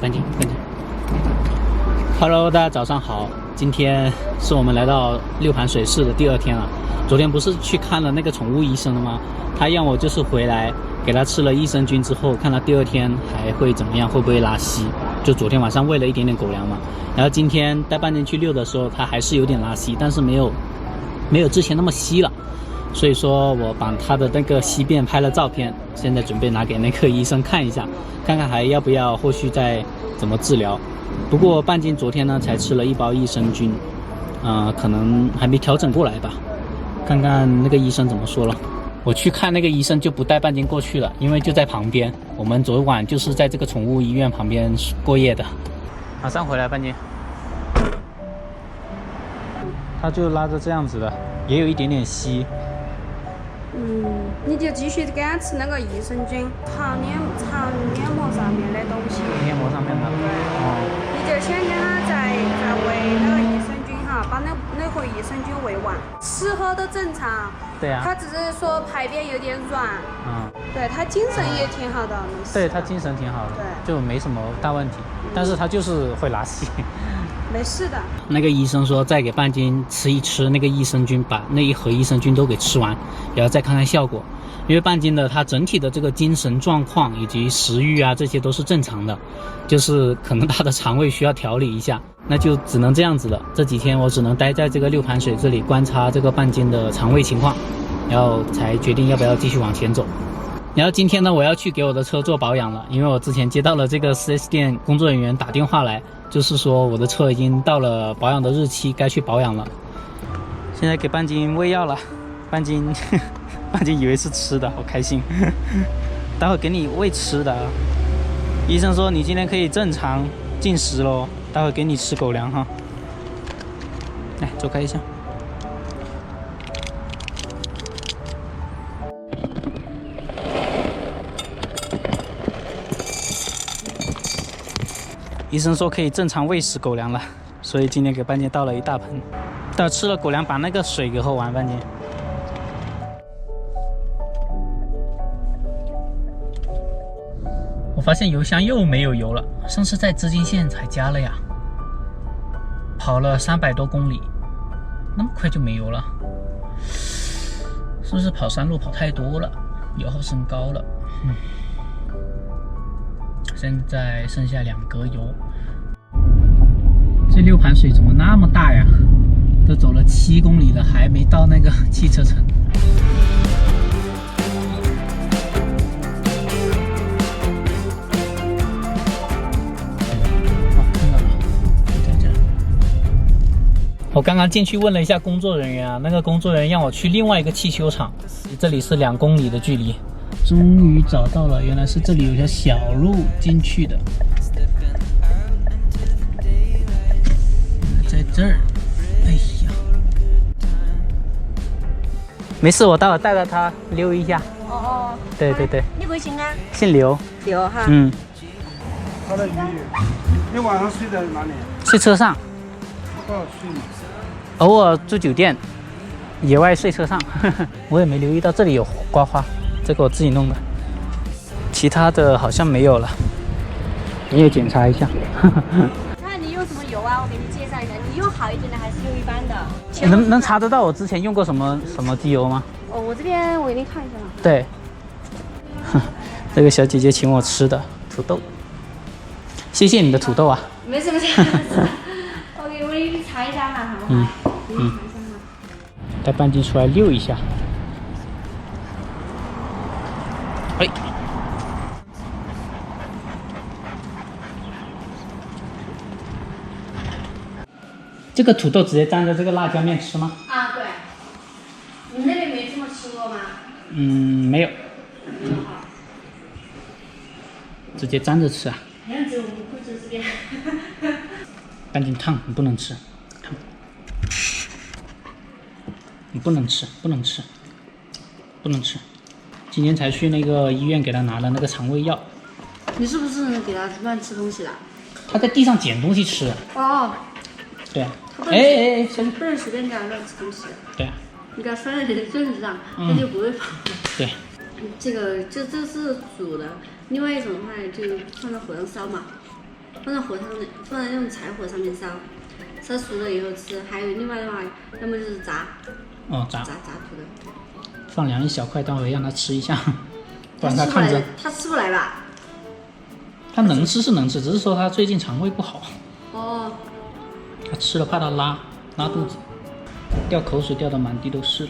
赶紧。Hello， 大家早上好，今天是我们来到六盘水市的第2天了。昨天不是去看了那个宠物医生了吗？他让我就是回来给他吃了益生菌之后，看他第2天还会怎么样，会不会拉稀。就昨天晚上喂了一点点狗粮嘛，然后今天带半斤去遛的时候，它还是有点拉稀，但是没有之前那么稀了。所以说我把他的那个稀便拍了照片，现在准备拿给那个医生看一下，看看还要不要后续再怎么治疗。不过半斤昨天呢才吃了1包益生菌，可能还没调整过来吧，看看那个医生怎么说了。我去看那个医生就不带半斤过去了，因为就在旁边，我们昨晚就是在这个宠物医院旁边过夜的。马上回来半斤。他就拉着这样子的，也有一点点稀。你就继续给他吃那个益生菌，长黏膜上面的东西。黏膜上面的。对。你就先给他再喂那个益生菌哈，把那盒益生菌喂完，吃喝都正常。对啊。他只是说排便有点软。对他精神也挺好的，没事。对他精神挺好的，对，就没什么大问题，但是他就是会拉稀。没事的。那个医生说再给半斤吃一吃那个益生菌，把那一盒益生菌都给吃完，然后再看看效果。因为半斤的他整体的这个精神状况以及食欲啊，这些都是正常的，就是可能他的肠胃需要调理一下，那就只能这样子了。这几天我只能待在这个六盘水这里观察这个半斤的肠胃情况，然后才决定要不要继续往前走。然后今天呢，我要去给我的车做保养了，因为我之前接到了这个 4S 店工作人员打电话来，就是说我的车已经到了保养的日期，该去保养了。现在给半斤喂药了，半斤以为是吃的，好开心。待会给你喂吃的。医生说你今天可以正常进食咯，待会给你吃狗粮哈。来，走开一下。医生说可以正常喂食狗粮了，所以今天给半斤倒了一大盆。待会吃了狗粮，把那个水给喝完，半斤。我发现油箱又没有油了，上次在织金线才加了呀，跑了300多公里，那么快就没油了，是不是跑山路跑太多了，油耗升高了？现在剩下2格油。这6盘水怎么那么大呀？都走了7公里了，还没到那个汽车城。我刚刚进去问了一下工作人员啊，那个工作人员让我去另外一个汽修厂，这里是2公里的距离。终于找到了，原来是这里有条小路进去的，在这儿。哎呀，没事，我待会带着他溜一下。对。你贵姓啊？姓刘。刘哈。好了，你晚上睡在哪里？睡车上。不好睡嘛。偶尔住酒店，野外睡车上。我也没留意到这里有刮花，这个我自己弄的。其他的好像没有了，你也检查一下。看你用什么油啊？我给你介绍一下，你用好一点的还是用一般的？能查得到我之前用过什么机油吗？我这边我给你看一下。对，这个小姐姐请我吃的土豆，谢谢你的土豆啊。没事。我给你查一下哈，好不好？带半斤出来溜一下。哎，这个土豆直接蘸着这个辣椒面吃吗？啊，对。你那边没这么吃过吗？没有。直接蘸着吃啊。这样子我们不吃这边。半斤烫，你不能吃，烫。你不能吃。今天才去那个医院给他拿了那个肠胃药。你是不是给他乱吃东西了？他在地上捡东西吃。对啊。小姐不能随便给他乱吃东西。对啊。你给他拴在你的凳子上，他就不会跑。对。这是煮的，另外一种的话就放在火上烧嘛。放在火上面，放在那种柴火上面烧，烧熟了以后吃。还有另外的话，要么就是炸，炸土的。放凉一小块，待会让他吃一下，不然他看着他吃不来吧？他能吃是能吃，只是说他最近肠胃不好。哦。他吃了怕他拉肚子，掉口水掉的满地都是了。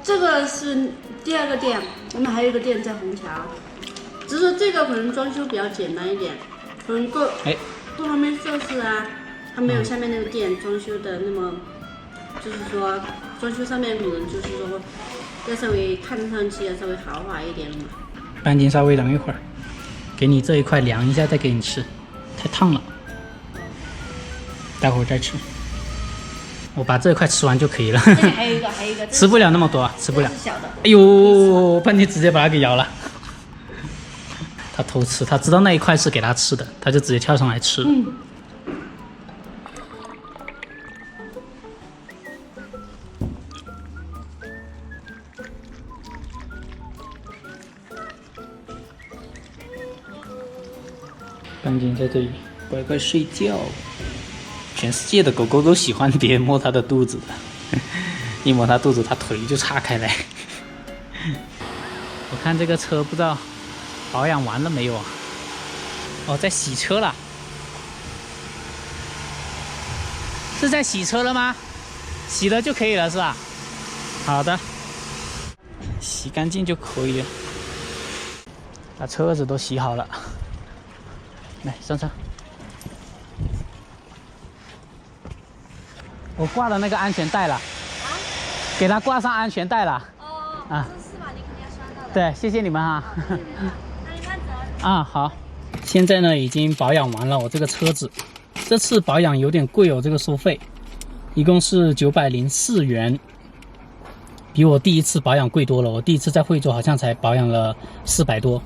这个是第二个店，我们还有一个店在虹桥，只是说这个可能装修比较简单一点，可能各方面设施啊，它没有下面那个店装修的那么，就是说装修上面可能就是说要稍微看上去要稍微豪华一点嘛。半斤稍微冷一会儿，给你这一块凉一下再给你吃，太烫了，待会儿再吃。我把这一块吃完就可以了。还有一个，吃不了那么多，吃不了。是小的。哎呦，半斤直接把它给咬了。他偷吃，他知道那一块是给他吃的，他就直接跳上来吃了。半斤在这里乖乖睡觉。全世界的狗狗都喜欢别人摸它的肚子的，一摸它肚子，它腿就岔开来。我看这个车不知道保养完了没有啊？哦，在洗车了，是在洗车了吗？洗了就可以了是吧？好的，洗干净就可以了。把车子都洗好了，来上车。我挂了那个安全带了，给他挂上安全带了。哦，啊，是吧？你肯定要刷到的。对，谢谢你们哈。那你看走。啊，好。现在呢已经保养完了我这个车子，这次保养有点贵哦，这个收费一共是904元，比我第一次保养贵多了。我第一次在惠州好像才保养了400多。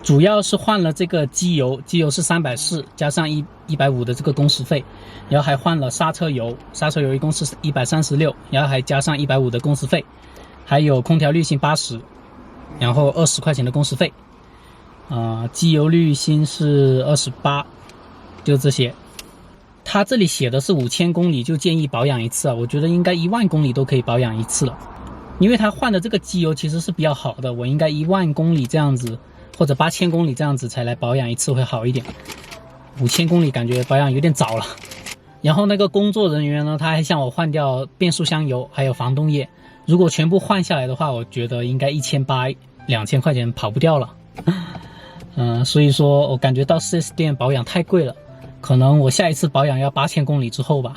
主要是换了这个机油，机油是340加上150的这个工时费，然后还换了刹车油，刹车油一共是136，然后还加上150的工时费，还有空调滤芯80，然后20块钱的工时费，机油滤芯是28，就这些。他这里写的是5000公里就建议保养一次啊，我觉得应该10000公里都可以保养一次了，因为他换的这个机油其实是比较好的，我应该10000公里这样子。或者8000公里这样子才来保养一次会好一点，5000公里感觉保养有点早了。然后那个工作人员呢，他还向我换掉变速箱油还有防冻液，如果全部换下来的话，我觉得应该1800、2000块钱跑不掉了。所以说我感觉到 4S 店保养太贵了，可能我下一次保养要8000公里之后吧。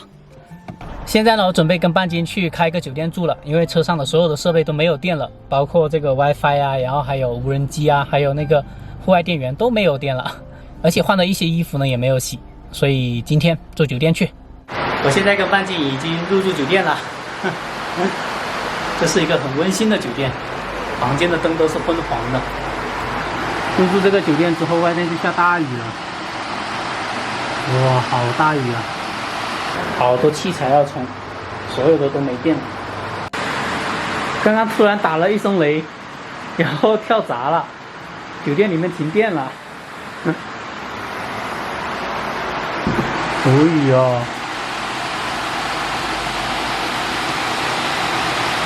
现在呢，我准备跟半斤去开个酒店住了，因为车上的所有的设备都没有电了，包括这个 WiFi 啊，然后还有无人机啊，还有那个户外电源都没有电了，而且换的一些衣服呢也没有洗，所以今天住酒店去。我现在跟半斤已经入住酒店了，这是一个很温馨的酒店，房间的灯都是昏黄的。入住这个酒店之后，外面就下大雨了，哇，好大雨啊！好多器材要充，所有的都没电了。刚刚突然打了一声雷，然后跳闸了，酒店里面停电了。无语哦。